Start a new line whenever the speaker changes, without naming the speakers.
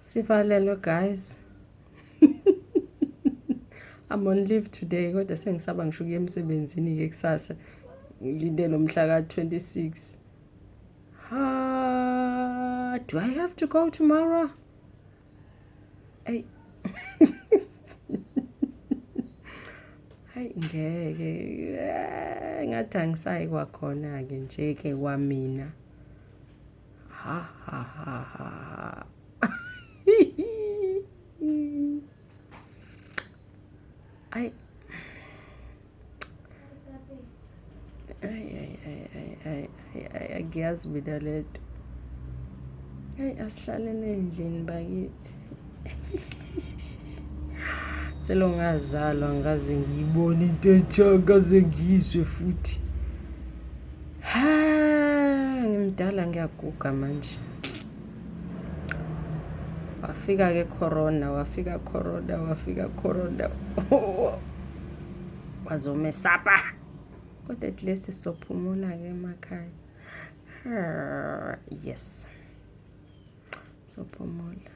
Sivalelwe guys. I'm on leave today kodwa sengisaba ngisho ukuya emsebenzini ke kusasa. Ngilindele umhla ka 26. Do I have to go tomorrow? Hey. Hayi ngeke. Ngathi angisayi kwakhona ke nje ke kwamina. Ha. Ay. Akiyazi mina lento. Hey asihlalene endlini bakithi. Selongazalwa ngaze ngiyibona into ejaka ngizwe futhi. Ngimdala ngiyaguga manje. Wafika corona. Wazomesapa. Kodwa at least sophumula ke emakhaya. Yes. Sophumula.